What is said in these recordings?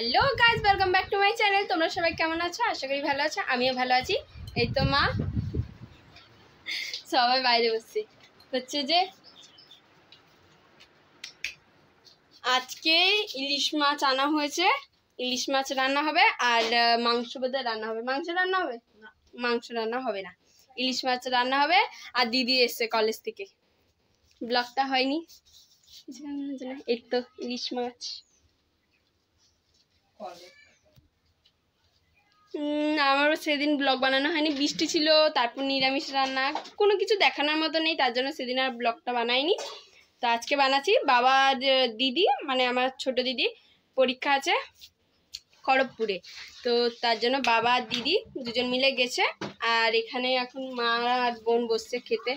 Hello guys, welcome back to my channel. তোমরা সবাই কেমন আছো? আশা করি ভালো আছো, আমিও ভালো আছি। এই তো মা সবাই বাইরে বসছি। হচ্ছে যে আজকে ইলিশ মাছ আনা হয়েছে, ইলিশ মাছ রান্না হবে আর মাংস বোধহয় রান্না হবে। মাংস রান্না হবে না, মাংস রান্না হবে না, ইলিশ মাছ রান্না হবে। আর দিদি এসছে কলেজ থেকে, ব্লগটা হয়নি। এই তো ইলিশ মাছ। আমারও সেদিন ব্লগ বানানো হয়নি, বৃষ্টি ছিল, তারপর নিরামিষ রান্না, কোনো কিছু দেখানোর মতো নেই, তার জন্য সেদিন আর ব্লগটা বানাইনি। তো আজকে বানাচ্ছি। বাবার দিদি মানে আমার ছোট দিদি পরীক্ষা আছে খড়গপুরে, তো তার জন্য বাবা আর দিদি দুজন মিলে গেছে। আর এখানে এখন মা আর বোন বসছে খেতে।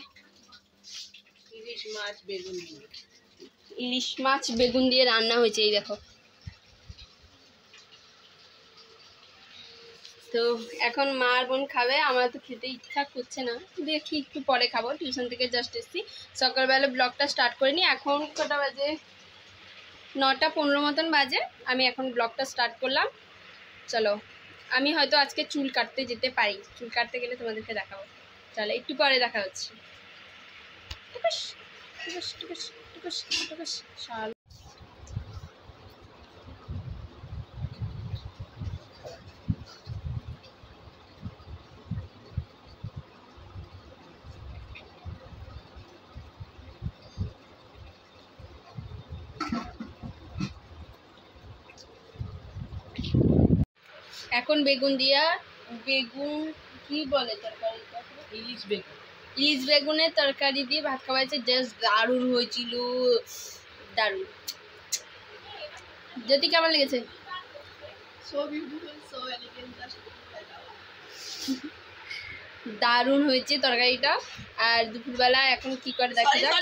ইলিশ মাছ বেগুন দিয়ে রান্না হয়েছে, এই দেখো। তো এখন মা আর বোন খাবে, আমার তো খেতে ইচ্ছা করছে না, দেখি একটু পরে খাবো। টিউশন থেকে জাস্ট এসেছি, সকালবেলা ব্লগটা স্টার্ট করিনি। এখন কটা বাজে? 9:15 মতন বাজে। আমি এখন ব্লগটা স্টার্ট করলাম। চলো, আমি হয়তো আজকে চুল কাটতে যেতে পারি, চুল কাটতে গেলে তোমাদেরকে দেখাবো। চলো, একটু পরে দেখা হচ্ছে। এখন বেগুন দিয়া, বেগুন কি বলে তরকারিটা? ইলিশ বেগুনের তরকারি দিয়ে ভাত খাওয়া হয়েছে, জাস্ট দারুণ হয়েছিল, দারুণ। যদি কেমন লেগেছে? দারুণ হয়েছে তরকারিটা। আর দুপুরবেলা এখন কি করে দেখা যাক,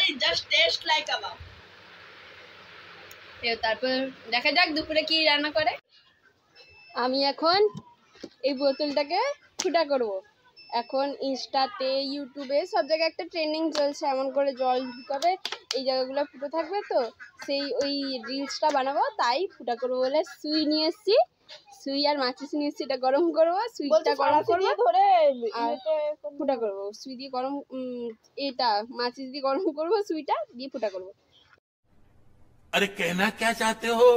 তারপর দেখা যাক দুপুরে কি রান্না করে। আমি এখন এই বোতলটাকে ফুটা করব। এখন ইনস্টাতে, ইউটিউবে সব জায়গায় একটা ট্রেন্ডিং চলছে, এমন করে জল ঢুকাবে, এই জায়গাগুলো ফুটো থাকবে, তো সেই ওই রিলসটা বানাবো, তাই ফুটা করবো বলে সুই নিয়ে এসেছি। সুই আর মাচিস নিয়ে এসেছি, এটা গরম করবো, সুইটা গরম করবো ধরে আর ফুটা করবো। সুই দিয়ে গরম, এটা মাচিস দিয়ে গরম করবো, সুইটা দিয়ে ফুটা করবো। আরে कहना क्या चाहते हो?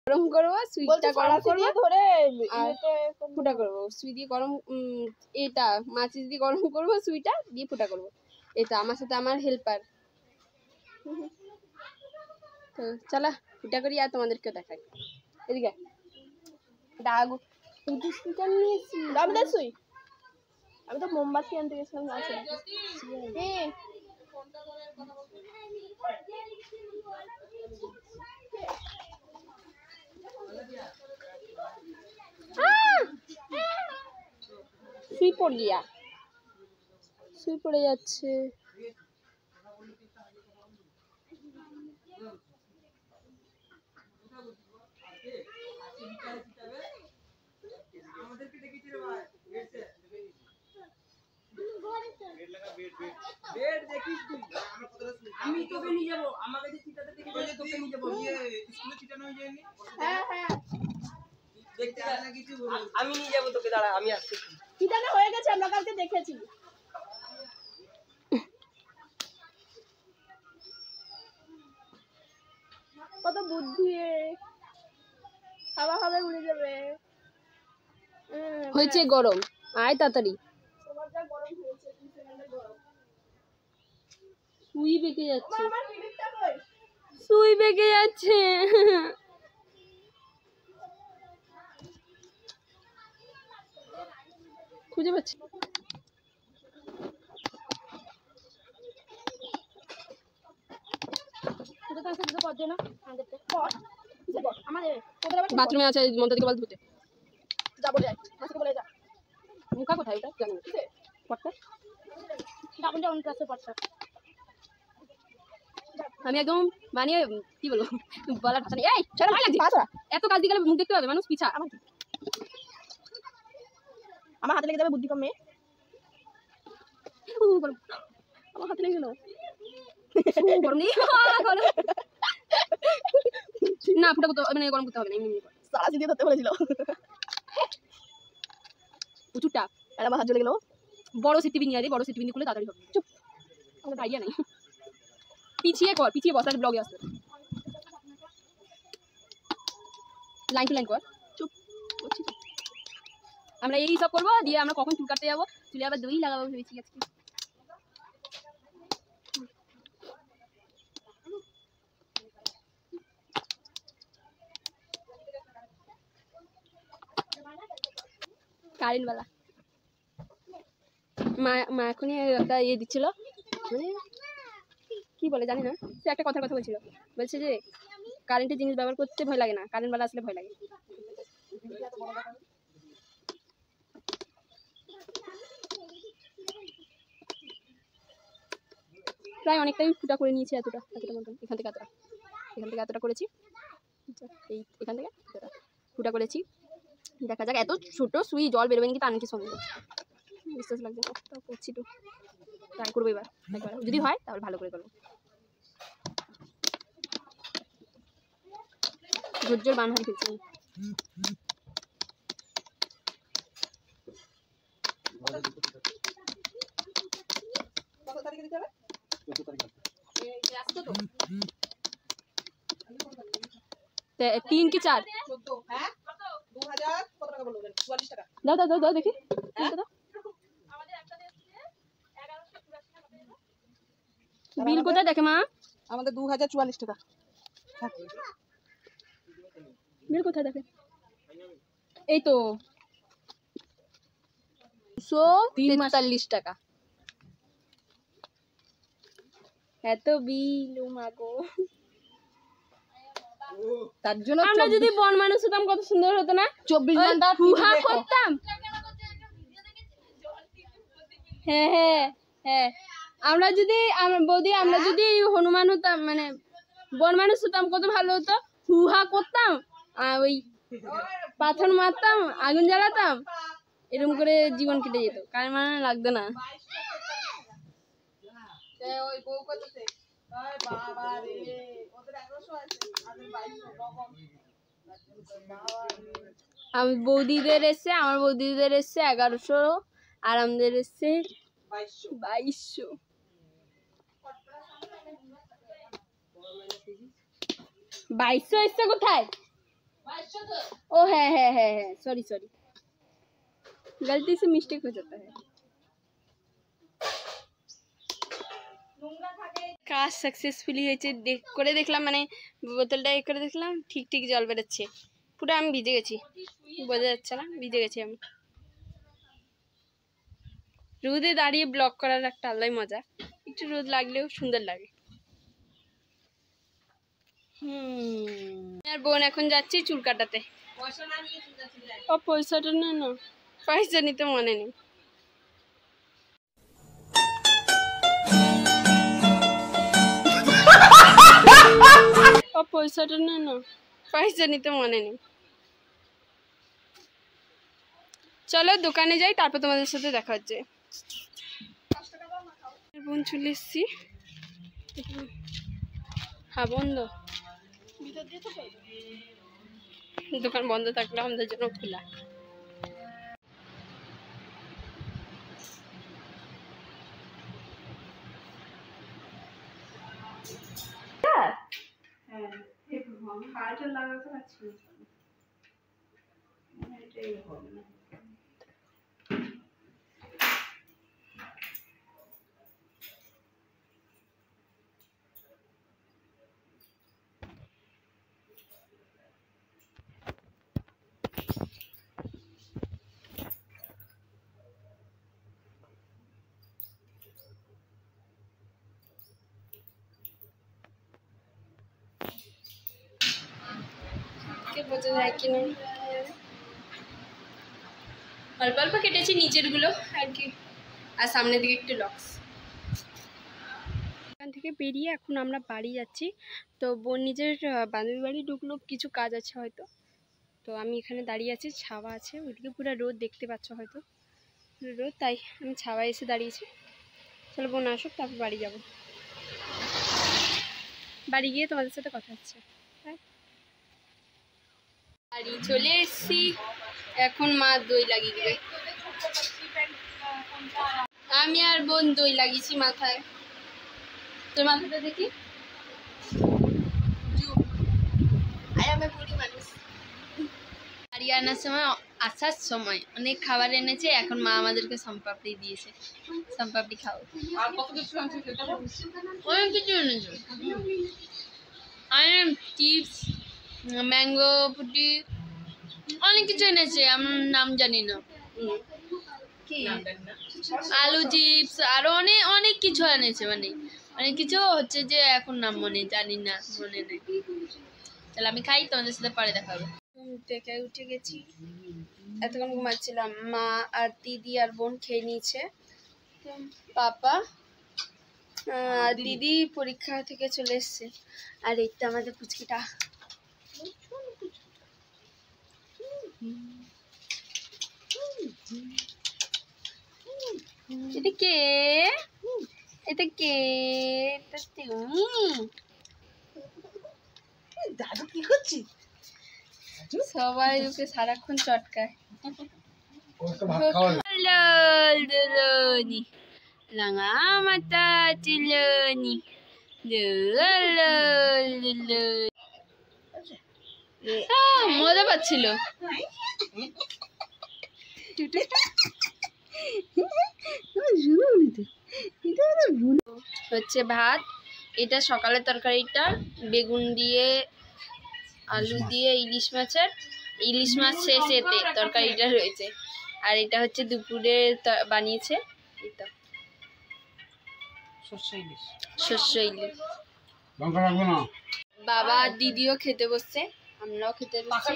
গরম করবো, সুইটা গরম করবো ধরে আর ফুটা করবো। সুই দিয়ে গরম, এটা মাচিস দিয়ে গরম করবো, সুইটা দিয়ে ফুটা করবো। এটা আমার সাথে আমার হেল্পার। তো চলা ফুটা করি আর তোমাদেরকে দেখাই। এদিকে দাগ স্পিকার নিয়েছি, আমাদের সুই। আমি তো মোমবাতি আনতে গেছিলাম, আছে সুই পড় গিয়া, সুই পড়ে যাচ্ছে। আমি তোকে নিয়ে যাবো, আমাকে যে চিটাতে দেখে তোকে নিয়ে যাবো। স্কুলে চিটানো হয়ে যায়নি? হ্যাঁ হ্যাঁ, দেখতে না কিছু, আমি নিয়ে যাবো তোকে, দাঁড়া আমি আসছি। চিটানো হয়ে গেছে, আমরা কালকে দেখেছি। কত বুদ্ধি, খাওয়া হবে ভুলে যাবে। হয়েছে গরম, আয় তাড়াতাড়ি। সুই বেঁকে যাচ্ছে, সুই বেঁকে যাচ্ছে। খুঁজে পাচ্ছি। বাথরুমে আছে, মন্ত্র থেকে বল ধুতে যাবো, যাই মাসিকে বলে যা। মুখা কোথায় ওটা জানি না, পটটা ডাবল ডাউন ক্লাসে পটটা। আমি একদম বানিয়ে কি বলবো, বলার ভাষা নেই। এই চলো, ভালো লাগছে এত কাজ দিয়ে গেলে মুখ দেখতে হবে, মানুষ পিছা। আমার হাতে লেগে যাবে, বুদ্ধি কম মেয়ে। আমার হাতে লেগে গেল, গরম নেই না, ফুটা করতে মানে গরম করতে হবে না, এমনি সারাসি দিয়ে ধরতে বলেছিল। প্রচুর টাক, আর আমার হাত জ্বলে গেল। বড় সিটিভি নিয়ে আয়, বড় সিটিভি নিয়ে করলে তাড়াতাড়ি হবে। চুপ, আমার আইডিয়া নেই। পিছিয়ে কর, পিছিয়ে বসার ব্লগে আসবে। লাইন টু লাইন কর। চুপ করছি তো। আমরা এই সব করবো, দিয়ে আমরা কখন চুল কাটতে যাবো, চুলে আবার দই লাগাবো ভেবেছি আজকে। কারেন্টওয়ালা মা এখনই একটা ইয়ে দিচ্ছিল, মানে কি বলে জানি না, সে একটা কথার কথা বলছিল, বলছে যে কারেন্টের জিনিস ব্যবহার করতে ভয় লাগে না, কারেন্টওয়ালা আসলে ভয় লাগে। প্রায় অনেকটাই ফুটা করে নিয়েছি, এতটা মতন, এখান থেকে এতটা করেছি, এই এখান থেকে ফুটা করেছি। দেখা যাক, এত ছোট সুই জল বেরোবে নাকি তার নাকি সন্দেহ, বিশ্বাস লাগছে না, তাও করছি তো, ট্রাই করবো এবার, যদি হয় তাহলে ভালো করে করবো। জোর বান হারি ফেলছি। तीन की 4 দাও দাও দাও দেখি বিল কোথায় দেখে মা? আমাদের 2044 টাকা। বিল কোথায় দেখে? এই তো 243 টাকা। এত বিল, ও মা গো। তার জন্য আমরা যদি বন মানুষ হতাম কত সুন্দর হতো না, 24 ঘন্টা হুহা করতাম। হ্যাঁ হ্যাঁ হ্যাঁ, আমরা যদি বৌদি আমরা যদি হনুমান হতাম, মানে বন মানুষ হতাম কত ভালো হতো, হুহা করতাম, ওই পাথর মারতাম, আগুন জ্বালাতাম, এরকম করে জীবন কেটে যেত, কারণ মানে লাগতো না। আমি বৌদিদের এসছে, আমার বৌদিদের এসছে 1100, আর আমাদের এসছে 2200। এসছে কোথায়? ও হ্যাঁ হ্যাঁ হ্যাঁ হ্যাঁ, সরি गलती से मिस्टेक हो जाता है। কাজ সাকসেসফুলি হয়েছে, করে দেখলাম, মানে বোতলটা করে দেখলাম, ঠিক জল বেরোচ্ছে, পুরো আমি ভিজে গেছি, বোঝা যাচ্ছে না, ভিজে গেছি আমি। রোদে দাঁড়িয়ে ব্লগ করার একটা আলাদাই মজা, একটু রোদ লাগলেও সুন্দর লাগে। আর বোন এখন যাচ্ছি চুল কাটাতে। ও পয়সাটা না, পয়সা নিতে মনে নেই। পয়সাটা না, পয়সা নিতে মনে নেই। চলো দোকানে যাই, তারপর তোমাদের সাথে দেখা হচ্ছে। বোন চলে এসছি, হ্যাঁ বন্ধ, দোকান বন্ধ থাকলে আমাদের জন্য খোলা। বোঝা যায় কি না, অল্প অল্প কেটেছি নিচের গুলো আর কি, আর সামনের দিকে একটু লক্স। এখান থেকে বেরিয়ে এখন আমরা বাড়ি যাচ্ছি। তো বোন নিজের বান্ধবী বাড়ি ঢুকলো, কিছু কাজ আছে হয়তো, তো আমি এখানে দাঁড়িয়ে আছি, ছাওয়া আছে, ওইদিকে পুরো রোদ দেখতে পাচ্ছ হয়তো, রোদ, তাই আমি ছাওয়ায় এসে দাঁড়িয়েছি। চলো বোন আসুক, তারপর বাড়ি যাব, বাড়ি গিয়ে তোমাদের সাথে কথা হচ্ছে। বাড়ি চলে এসেছি, এখন মা দই লাগিয়ে দেবে। আমি আর বোন দই লাগিয়েছি মাথায়। তোর মাথাটা দেখি। বাড়ি আসার সময় অনেক খাবার এনেছে, এখন মা আমাদেরকে সোনপাপড়ি দিয়েছে, সোনপাপড়ি খাও। অনেক কিছু এনেছে, চিপস, ম্যাঙ্গো ফুটি, অনেক কিছু এনেছে, আমার নাম জানি না। আলু চিপস আরো অনেক অনেক কিছু এনেছে, মানে অনেক কিছু হচ্ছে যে এখন নাম জানি না, মনে নেই। তাহলে আমি খাই, তোমাদের সাথে পরে দেখা হবে। ঘুম থেকে উঠে গেছি, এতক্ষণ ঘুমাচ্ছিলাম। মা আর দিদি আর বোন খেয়ে নিয়েছে। পাপা আর দিদি পরীক্ষা থেকে চলে এসছে। আর এই তো আমাদের পুচকিটা। এটা কে? এটা কে? এটা তুমি? দাদু কি করছি? সবাই ওকে সারাক্ষণ চটকায়। রাঙা মাতা চিলনি, মজা পাচ্ছিল। হচ্ছে ভাত, এটা সকালের তরকারিটা বেগুন দিয়ে আলু দিয়ে ইলিশ মাছ শেষেতে তরকারিটা রয়েছে। আর এটা হচ্ছে দুপুরে বানিয়েছে এটা শস্য ইলিশ। বাবা আর দিদিও খেতে বসছে, আমরাও খেতে বসছি।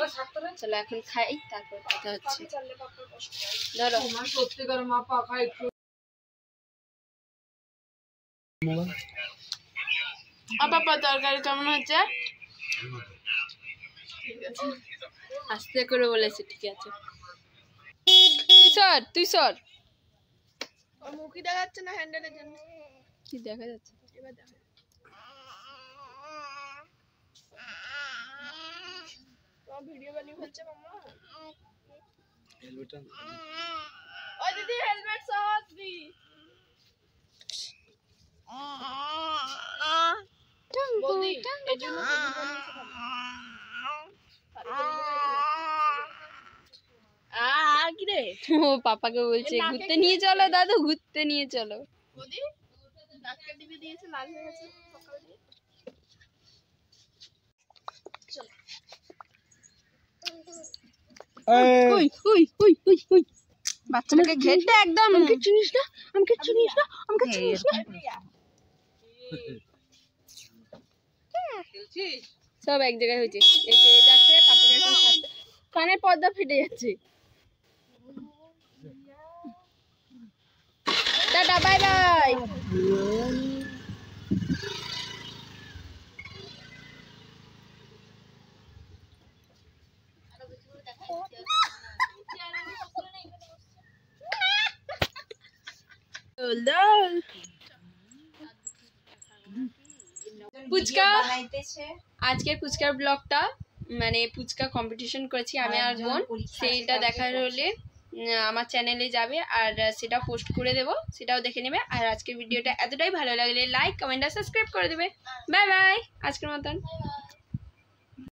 চলো এখন খাই, তারপর কথা হচ্ছে। ধরো পাপা তরকারি কেমন হচ্ছে? আস্তে করে বলেছে, ঠিক আছে। তুই সর। মুখই দেখা যাচ্ছে না হ্যান্ডেলের জন্য। কি দেখা যাচ্ছে? এবার দেখা ভিডিও বানিয়ে ফেলছে মামা। ওই দিদি হেলমেট সহ আসবি। বৌদি এর জন্য কি রে? ও পাপাকে বলছে ঘুরতে নিয়ে চলো দাদু, ঘুরতে নিয়ে চলো। বৌদি ডাক্তার টিভি দিয়েছে, লাল হয়ে গেছে সকালে দিয়ে। বাচ্চাটাকে ঘেটে একদম। আমাকে চিনিস না, আমাকে চিনিস না, আমাকে চিনিস না। সব এক জায়গায় হয়েছে, এসে যাচ্ছে পাপাকে এখন ছাড়তে। কানের পর্দা ফেটে যাচ্ছে। Tata, bye bye. ফুচকা আজকের ফুচকার ব্লগটা, মানে ফুচকা কম্পিটিশন করেছি আমি আর বোন, সেইটা দেখার হলে আমার চ্যানেলে যাবে আর সেটা পোস্ট করে দেব, সেটাও দেখে নেবে। আর আজকের ভিডিওটা এতটাই ভালো লাগলে লাইক কমেন্ট আর সাবস্ক্রাইব করে দেবে। বাই বাই, আজকের মতন।